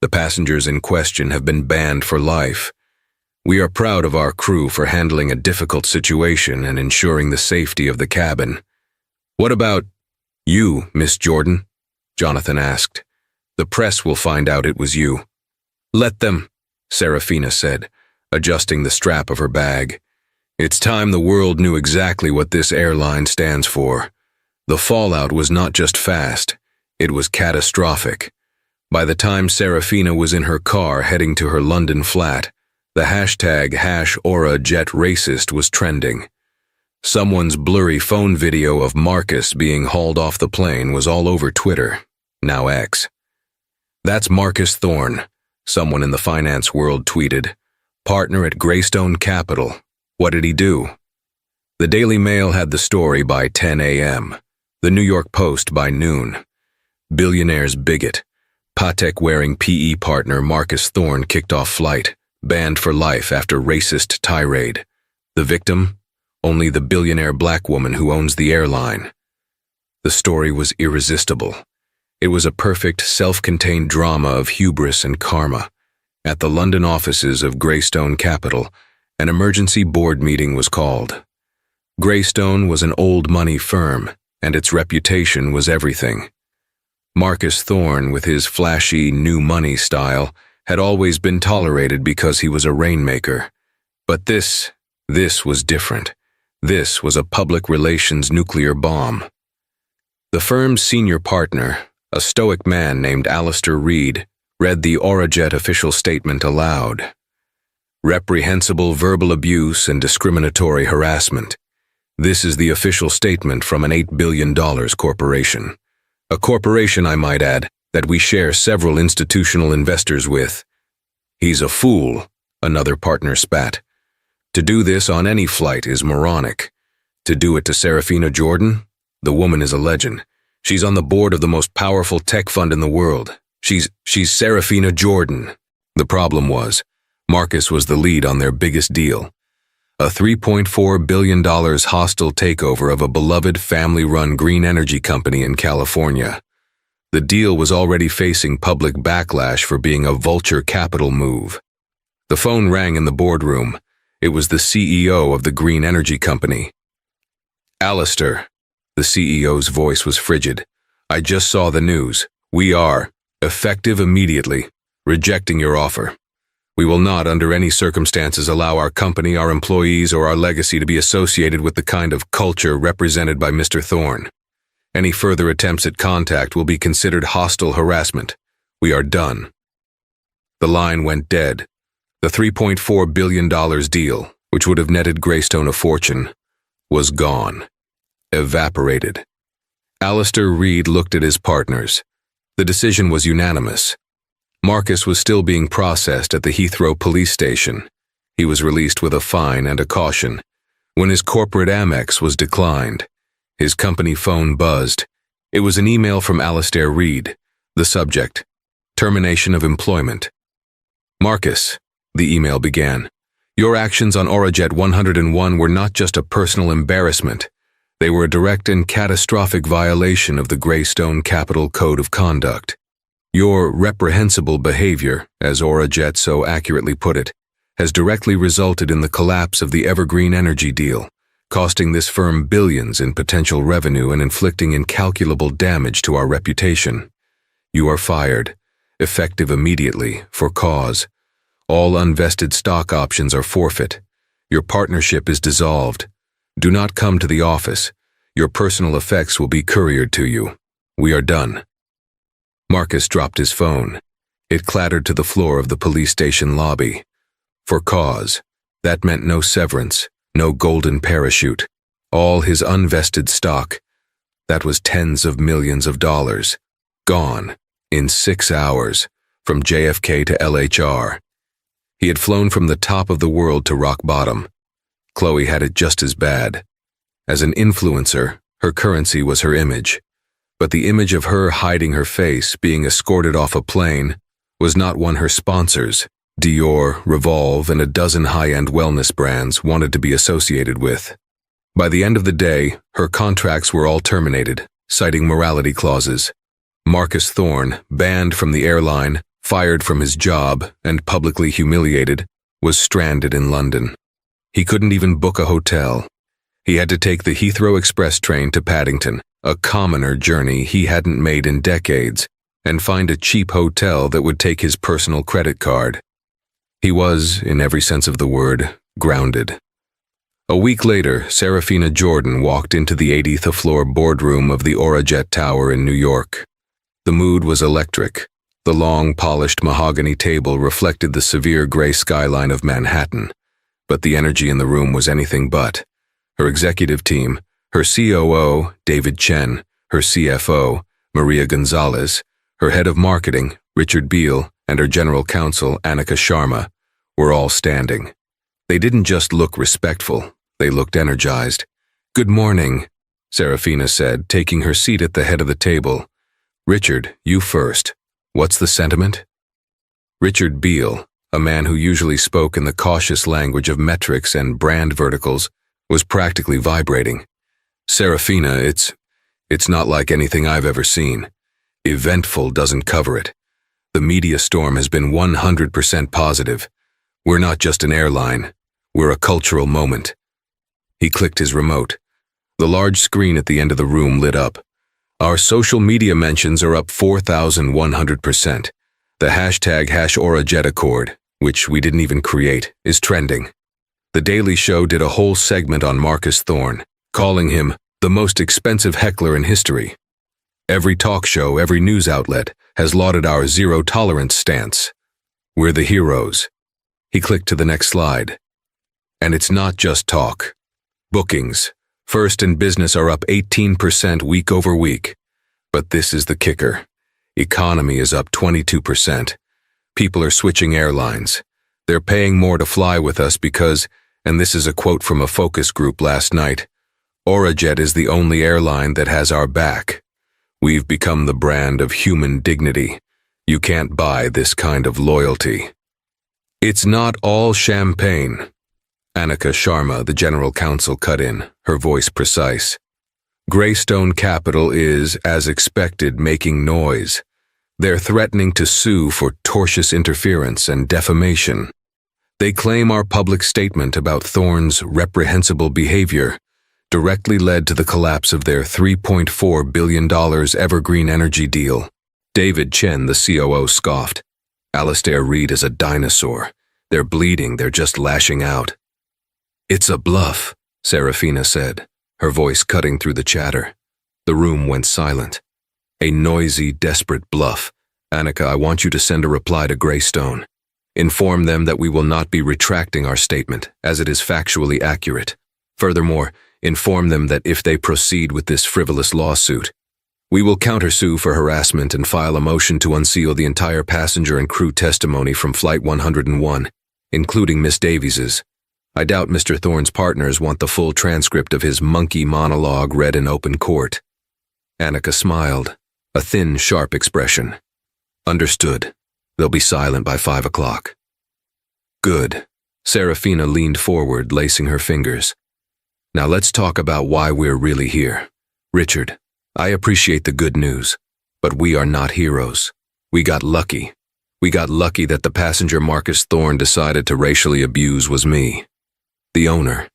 The passengers in question have been banned for life. We are proud of our crew for handling a difficult situation and ensuring the safety of the cabin. "What about you, Miss Jordan?" Jonathan asked. "The press will find out it was you." "Let them," Serafina said, adjusting the strap of her bag. "It's time the world knew exactly what this airline stands for. The fallout was not just fast, it was catastrophic. By the time Serafina was in her car heading to her London flat, The hashtag #AuraJetRacist was trending. Someone's blurry phone video of Marcus being hauled off the plane was all over Twitter, now X. "That's Marcus Thorne," someone in the finance world tweeted. "Partner at Greystone Capital. What did he do?" The Daily Mail had the story by 10 a.m., the New York Post by noon. Billionaire's bigot, Patek-wearing PE partner Marcus Thorne kicked off flight, banned for life after racist tirade. The victim? Only the billionaire black woman who owns the airline. The story was irresistible. It was a perfect, self-contained drama of hubris and karma. At the London offices of Greystone Capital, an emergency board meeting was called. Greystone was an old money firm, and its reputation was everything. Marcus Thorne, with his flashy new money style, had always been tolerated because he was a rainmaker. But this was different. This was a public relations nuclear bomb. The firm's senior partner, a stoic man named Alistair Reed, read the Aurajet official statement aloud. "Reprehensible verbal abuse and discriminatory harassment. This is the official statement from an $8 billion corporation. A corporation, I might add, that we share several institutional investors with." "He's a fool," another partner spat. "To do this on any flight is moronic. To do it to Serafina Jordan? The woman is a legend. She's on the board of the most powerful tech fund in the world. She's Serafina Jordan." The problem was, Marcus was the lead on their biggest deal. A $3.4 billion hostile takeover of a beloved family-run green energy company in California. The deal was already facing public backlash for being a vulture capital move. The phone rang in the boardroom. It was the CEO of the green energy company. "Alistair," the CEO's voice was frigid. "I just saw the news. We are, effective immediately, rejecting your offer. We will not, under any circumstances, allow our company, our employees, or our legacy to be associated with the kind of culture represented by Mr. Thorne. Any further attempts at contact will be considered hostile harassment. We are done." The line went dead. The $3.4 billion deal, which would have netted Greystone a fortune, was gone. Evaporated. Alistair Reed looked at his partners. The decision was unanimous. Marcus was still being processed at the Heathrow police station. He was released with a fine and a caution. When his corporate Amex was declined, his company phone buzzed. It was an email from Alistair Reed. The subject: termination of employment. "Marcus," the email began, "your actions on Aurajet 101 were not just a personal embarrassment. They were a direct and catastrophic violation of the Greystone Capital Code of Conduct. Your reprehensible behavior, as Aurajet so accurately put it, has directly resulted in the collapse of the evergreen energy deal, costing this firm billions in potential revenue and inflicting incalculable damage to our reputation. You are fired, effective immediately, for cause. All unvested stock options are forfeit. Your partnership is dissolved. Do not come to the office. Your personal effects will be couriered to you. We are done." Marcus dropped his phone. It clattered to the floor of the police station lobby. For cause. That meant no severance, no golden parachute. All his unvested stock. That was tens of millions of dollars. Gone. In 6 hours. From JFK to LHR. He had flown from the top of the world to rock bottom. Chloe had it just as bad. As an influencer, her currency was her image. But the image of her hiding her face, being escorted off a plane, was not one her sponsors, Dior, Revolve, and a dozen high-end wellness brands, wanted to be associated with. By the end of the day, her contracts were all terminated, citing morality clauses. Marcus Thorne, banned from the airline, fired from his job, and publicly humiliated, was stranded in London. He couldn't even book a hotel. He had to take the Heathrow Express train to Paddington, a commoner journey he hadn't made in decades, and find a cheap hotel that would take his personal credit card. He was, in every sense of the word, grounded. A week later, Serafina Jordan walked into the 80th floor boardroom of the Aurajet Tower in New York. The mood was electric. The long, polished mahogany table reflected the severe gray skyline of Manhattan, but the energy in the room was anything but. Her executive team, her COO, David Chen, her CFO, Maria Gonzalez, her head of marketing, Richard Beale, and her general counsel, Annika Sharma, were all standing. They didn't just look respectful, they looked energized. "Good morning," Serafina said, taking her seat at the head of the table. "Richard, you first. What's the sentiment?" Richard Beale, a man who usually spoke in the cautious language of metrics and brand verticals, was practically vibrating. "Serafina, it's not like anything I've ever seen. Eventful doesn't cover it. The media storm has been 100% positive. We're not just an airline, we're a cultural moment." He clicked his remote. The large screen at the end of the room lit up. "Our social media mentions are up 4,100%. The hashtag #OraJetAccord, which we didn't even create, is trending. The Daily Show did a whole segment on Marcus Thorne, calling him the most expensive heckler in history. Every talk show, every news outlet has lauded our zero-tolerance stance. We're the heroes." He clicked to the next slide. "And it's not just talk. Bookings, first and business are up 18% week over week. But this is the kicker. Economy is up 22%. People are switching airlines. They're paying more to fly with us because, and this is a quote from a focus group last night, "OraJet is the only airline that has our back. We've become the brand of human dignity. You can't buy this kind of loyalty." "It's not all champagne." Annika Sharma, the general counsel, cut in, her voice precise. "Greystone Capital is, as expected, making noise. They're threatening to sue for tortious interference and defamation. They claim our public statement about Thorne's reprehensible behavior directly led to the collapse of their $3.4 billion evergreen energy deal." David Chen, the COO, scoffed. "Alastair Reed is a dinosaur. They're bleeding, they're just lashing out." "It's a bluff," Serafina said, her voice cutting through the chatter. The room went silent. "A noisy, desperate bluff. Annika, I want you to send a reply to Greystone. Inform them that we will not be retracting our statement, as it is factually accurate. Furthermore, inform them that if they proceed with this frivolous lawsuit, we will countersue for harassment and file a motion to unseal the entire passenger and crew testimony from Flight 101, including Miss Davies's. I doubt Mr. Thorne's partners want the full transcript of his monkey monologue read in open court." Annika smiled, a thin, sharp expression. "Understood. They'll be silent by 5 o'clock. "Good." Serafina leaned forward, lacing her fingers. "Now let's talk about why we're really here. Richard, I appreciate the good news, but we are not heroes. We got lucky. We got lucky that the passenger Marcus Thorne decided to racially abuse was me. The owner.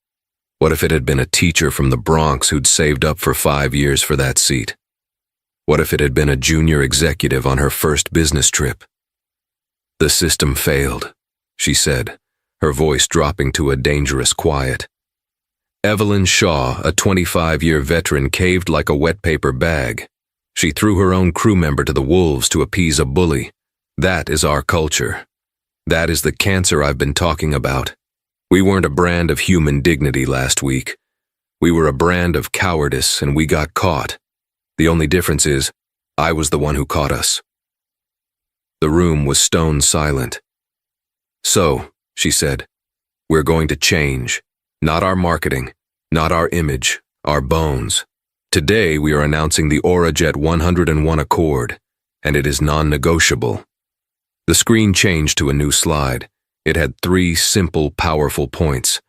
What if it had been a teacher from the Bronx who'd saved up for 5 years for that seat? What if it had been a junior executive on her first business trip? The system failed," she said, her voice dropping to a dangerous quiet. "Evelyn Shaw, a 25-year veteran, caved like a wet paper bag. She threw her own crew member to the wolves to appease a bully. That is our culture. That is the cancer I've been talking about. We weren't a brand of human dignity last week. We were a brand of cowardice, and we got caught. The only difference is, I was the one who caught us." The room was stone silent. "So," she said, "we're going to change. Not our marketing, not our image, our bones. Today we are announcing the OraJet 101 Accord, and it is non-negotiable." The screen changed to a new slide. It had 3 simple, powerful points.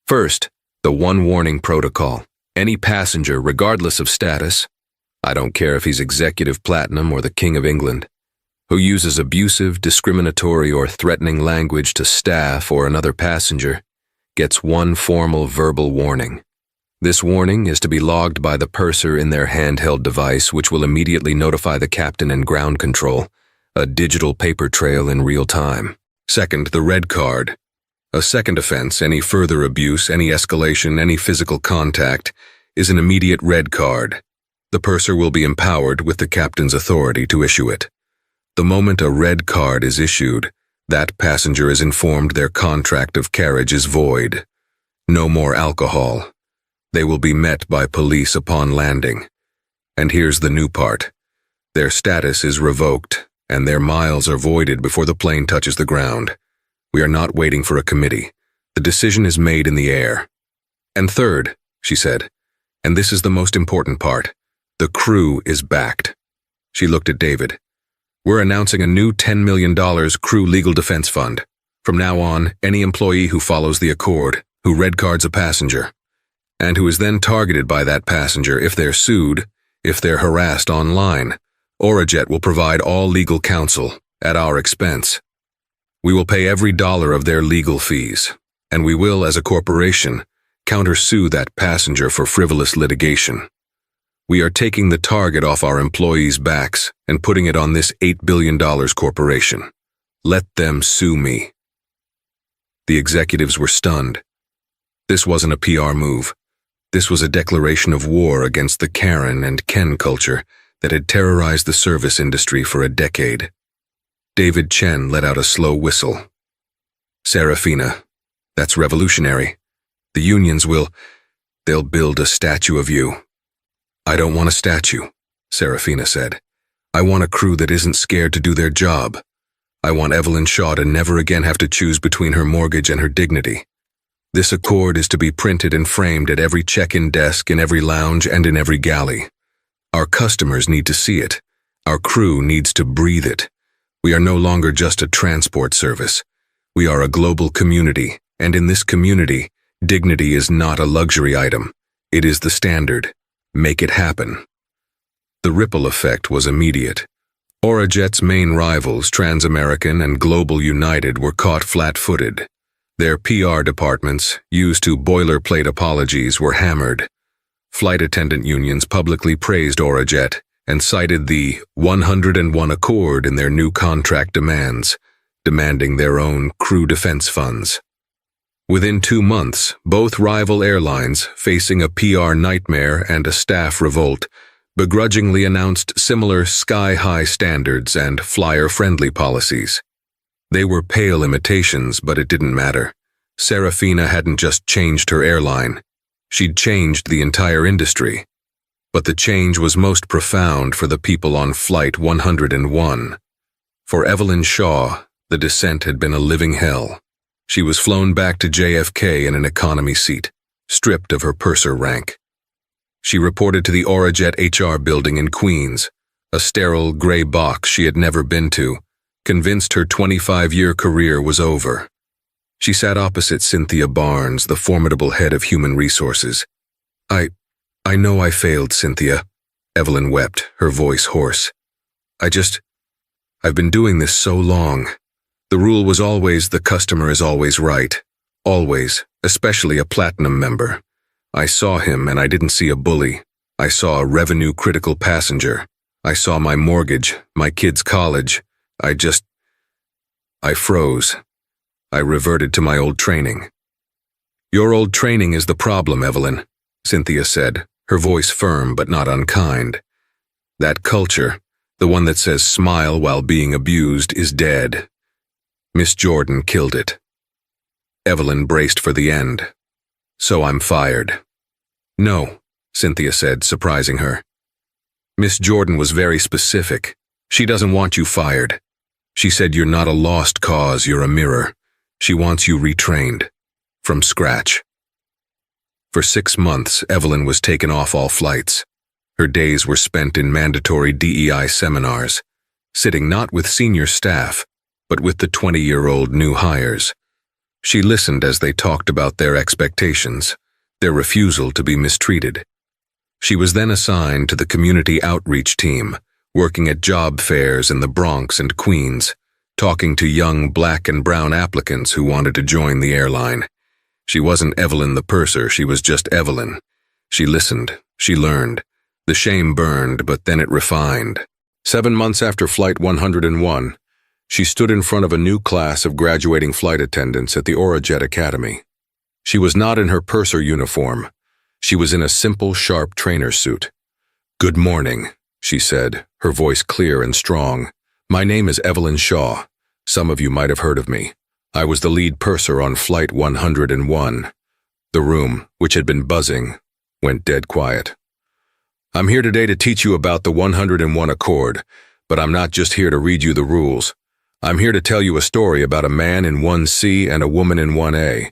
First, the one warning protocol. Any passenger, regardless of status, I don't care if he's executive platinum or the King of England, who uses abusive, discriminatory, or threatening language to staff or another passenger, gets one formal verbal warning. This warning is to be logged by the purser in their handheld device, which will immediately notify the captain and ground control, a digital paper trail in real time. Second, the red card. A second offense, any further abuse, any escalation, any physical contact, is an immediate red card. The purser will be empowered with the captain's authority to issue it. The moment a red card is issued, that passenger is informed their contract of carriage is void. No more alcohol. They will be met by police upon landing. And here's the new part. Their status is revoked, and their miles are voided before the plane touches the ground. We are not waiting for a committee. The decision is made in the air. And third, she said, and this is the most important part, the crew is backed. She looked at David. We're announcing a new $10 million crew legal defense fund. From now on, any employee who follows the accord, who red cards a passenger, and who is then targeted by that passenger if they're sued, if they're harassed online, Orajet will provide all legal counsel at our expense. We will pay every dollar of their legal fees, and we will, as a corporation, countersue that passenger for frivolous litigation. We are taking the target off our employees' backs and putting it on this $8 billion corporation. Let them sue me. The executives were stunned. This wasn't a PR move. This was a declaration of war against the Karen and Ken culture that had terrorized the service industry for a decade. David Chen let out a slow whistle. Serafina, that's revolutionary. The unions they'll build a statue of you. I don't want a statue, Serafina said. I want a crew that isn't scared to do their job. I want Evelyn Shaw to never again have to choose between her mortgage and her dignity. This accord is to be printed and framed at every check-in desk, in every lounge, and in every galley. Our customers need to see it. Our crew needs to breathe it. We are no longer just a transport service. We are a global community, and in this community, dignity is not a luxury item. It is the standard. Make it happen. The ripple effect was immediate. Orajet's main rivals, Transamerican and Global United, were caught flat-footed. Their PR departments, used to boilerplate apologies, were hammered. Flight attendant unions publicly praised Orajet and cited the 101 Accord in their new contract demands, demanding their own crew defense funds. Within 2 months, both rival airlines, facing a PR nightmare and a staff revolt, begrudgingly announced similar sky-high standards and flyer-friendly policies. They were pale imitations, but it didn't matter. Serafina hadn't just changed her airline. She'd changed the entire industry. But the change was most profound for the people on Flight 101. For Evelyn Shaw, the descent had been a living hell. She was flown back to JFK in an economy seat, stripped of her purser rank. She reported to the Orajet HR building in Queens, a sterile gray box she had never been to, convinced her 25-year career was over. She sat opposite Cynthia Barnes, the formidable head of human resources. I know I failed, Cynthia, Evelyn wept, her voice hoarse. I've been doing this so long. The rule was always the customer is always right. Always, especially a platinum member. I saw him and I didn't see a bully. I saw a revenue-critical passenger. I saw my mortgage, my kid's college. I froze. I reverted to my old training. Your old training is the problem, Evelyn, Cynthia said, her voice firm but not unkind. That culture, the one that says smile while being abused, is dead. Miss Jordan killed it. Evelyn braced for the end. So I'm fired. No, Cynthia said, surprising her. Miss Jordan was very specific. She doesn't want you fired. She said you're not a lost cause, you're a mirror. She wants you retrained. From scratch. For 6 months, Evelyn was taken off all flights. Her days were spent in mandatory DEI seminars, sitting not with senior staff, but with the 20-year-old new hires. She listened as they talked about their expectations, their refusal to be mistreated. She was then assigned to the community outreach team, working at job fairs in the Bronx and Queens, talking to young black and brown applicants who wanted to join the airline. She wasn't Evelyn the purser, she was just Evelyn. She listened, she learned. The shame burned, but then it refined. 7 months after Flight 101, she stood in front of a new class of graduating flight attendants at the Orajet Academy. She was not in her purser uniform. She was in a simple, sharp trainer suit. "Good morning," she said, her voice clear and strong. My name is Evelyn Shaw. Some of you might have heard of me. I was the lead purser on Flight 101. The room, which had been buzzing, went dead quiet. I'm here today to teach you about the 101 Accord, but I'm not just here to read you the rules. I'm here to tell you a story about a man in 1C and a woman in 1A.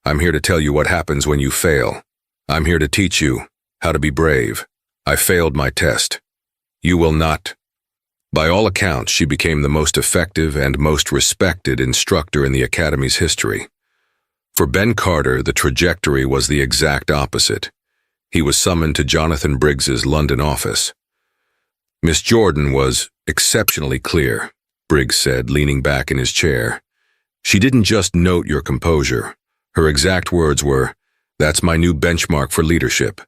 I'm here to tell you what happens when you fail. I'm here to teach you how to be brave. I failed my test. You will not. By all accounts, she became the most effective and most respected instructor in the Academy's history. For Ben Carter, the trajectory was the exact opposite. He was summoned to Jonathan Briggs's London office. Miss Jordan was exceptionally clear, Briggs said, leaning back in his chair. She didn't just note your composure. Her exact words were, "That's my new benchmark for leadership.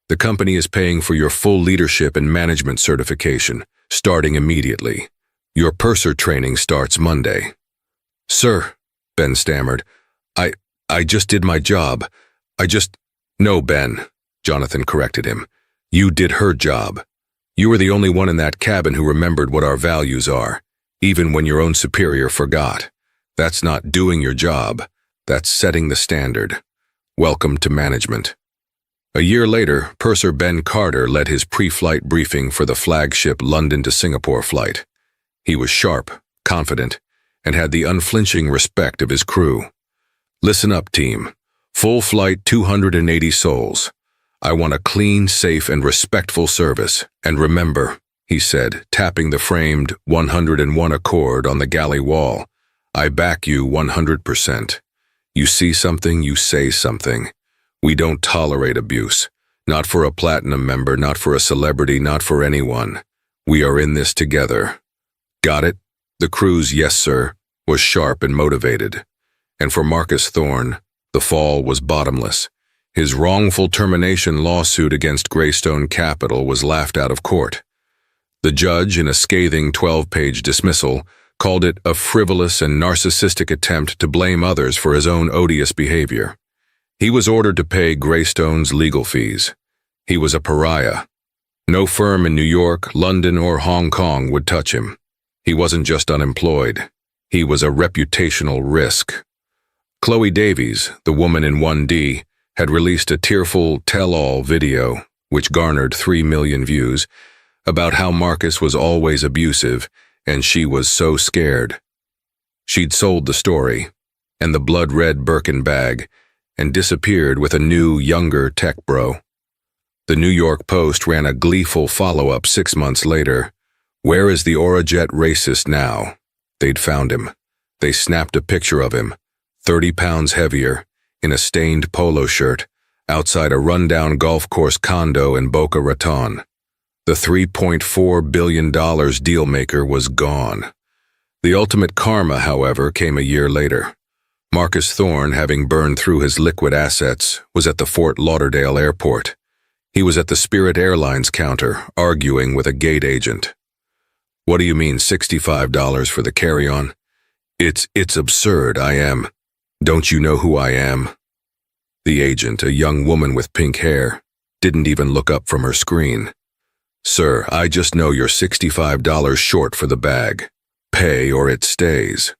The company is paying for your full leadership and management certification, starting immediately. Your purser training starts Monday." "Sir," Ben stammered, I just did my job. No, Ben," Jonathan corrected him. "You did her job. You were the only one in that cabin who remembered what our values are, even when your own superior forgot. That's not doing your job. That's setting the standard. Welcome to management." A year later, Purser Ben Carter led his pre-flight briefing for the flagship London to Singapore flight. He was sharp, confident, and had the unflinching respect of his crew. "Listen up, team. Full flight 280 souls. I want a clean, safe, and respectful service. And remember," he said, tapping the framed 101 Accord on the galley wall, "I back you 100%. You see something, you say something. We don't tolerate abuse. Not for a platinum member, not for a celebrity, not for anyone. We are in this together." Got it? The crew's "yes, sir" was sharp and motivated. And for Marcus Thorne, the fall was bottomless. His wrongful termination lawsuit against Greystone Capital was laughed out of court. The judge, in a scathing 12-page dismissal, called it a frivolous and narcissistic attempt to blame others for his own odious behavior. He was ordered to pay Greystone's legal fees. He was a pariah. No firm in New York, London, or Hong Kong would touch him. He wasn't just unemployed. He was a reputational risk. Chloe Davies, the woman in 1D, had released a tearful tell-all video, which garnered 3 million views, about how Marcus was always abusive, and she was so scared. She'd sold the story, and the blood-red Birkin bag, and disappeared with a new, younger tech bro. The New York Post ran a gleeful follow-up 6 months later. "Where is the Aurajet racist now?" They'd found him. They snapped a picture of him, 30 pounds heavier, in a stained polo shirt, outside a rundown golf course condo in Boca Raton. The $3.4 billion dealmaker was gone. The ultimate karma, however, came a year later. Marcus Thorne, having burned through his liquid assets, was at the Fort Lauderdale airport. He was at the Spirit Airlines counter, arguing with a gate agent. "What do you mean $65 for the carry-on? It's absurd. Don't you know who I am?" The agent, a young woman with pink hair, didn't even look up from her screen. "Sir, I just know you're $65 short for the bag. Pay or it stays."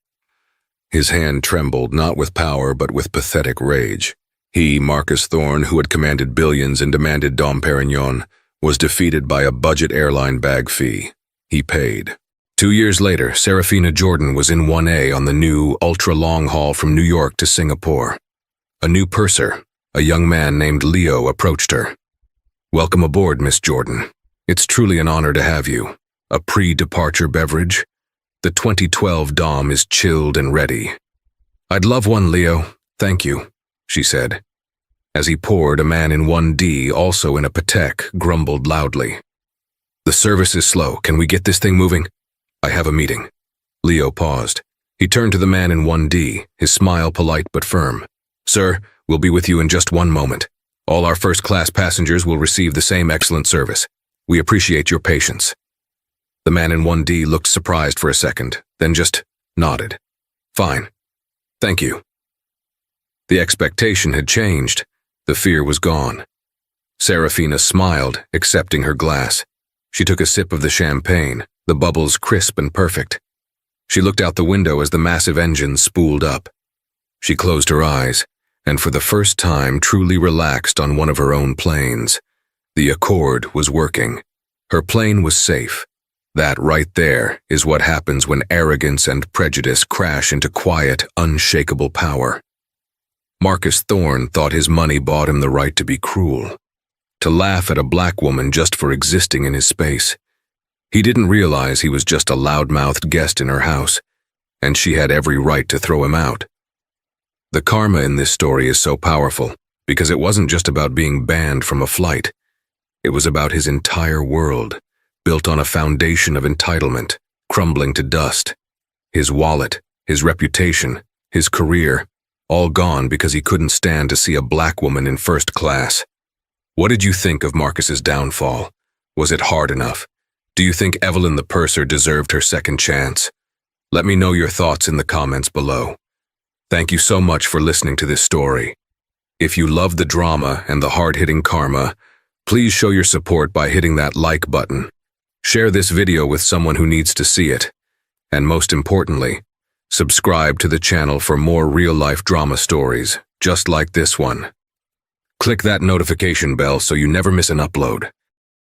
His hand trembled, not with power but with pathetic rage. He, Marcus Thorne, who had commanded billions and demanded Dom Perignon, was defeated by a budget airline bag fee. He paid. 2 years later, Serafina Jordan was in 1A on the new, ultra-long haul from New York to Singapore. A new purser, a young man named Leo, approached her. "Welcome aboard, Miss Jordan. It's truly an honor to have you. A pre-departure beverage? The 2012 Dom is chilled and ready." "I'd love one, Leo. Thank you," she said. As he poured, a man in 1D, also in a Patek, grumbled loudly. "The service is slow. Can we get this thing moving? I have a meeting." Leo paused. He turned to the man in 1D, his smile polite but firm. "Sir, we'll be with you in just 1 moment. All our first-class passengers will receive the same excellent service. We appreciate your patience." The man in 1D looked surprised for a second, then just nodded. "Fine. Thank you." The expectation had changed. The fear was gone. Serafina smiled, accepting her glass. She took a sip of the champagne, the bubbles crisp and perfect. She looked out the window as the massive engine spooled up. She closed her eyes, and for the first time truly relaxed on one of her own planes. The Accord was working. Her plane was safe. That right there is what happens when arrogance and prejudice crash into quiet, unshakable power. Marcus Thorne thought his money bought him the right to be cruel, to laugh at a black woman just for existing in his space. He didn't realize he was just a loud-mouthed guest in her house, and she had every right to throw him out. The karma in this story is so powerful because it wasn't just about being banned from a flight. It was about his entire world, built on a foundation of entitlement, crumbling to dust. His wallet, his reputation, his career, all gone because he couldn't stand to see a black woman in first class. What did you think of Marcus's downfall? Was it hard enough? Do you think Evelyn the purser deserved her second chance? Let me know your thoughts in the comments below. Thank you so much for listening to this story. If you love the drama and the hard-hitting karma, please show your support by hitting that like button. Share this video with someone who needs to see it. And most importantly, subscribe to the channel for more real-life drama stories, just like this one. Click that notification bell so you never miss an upload.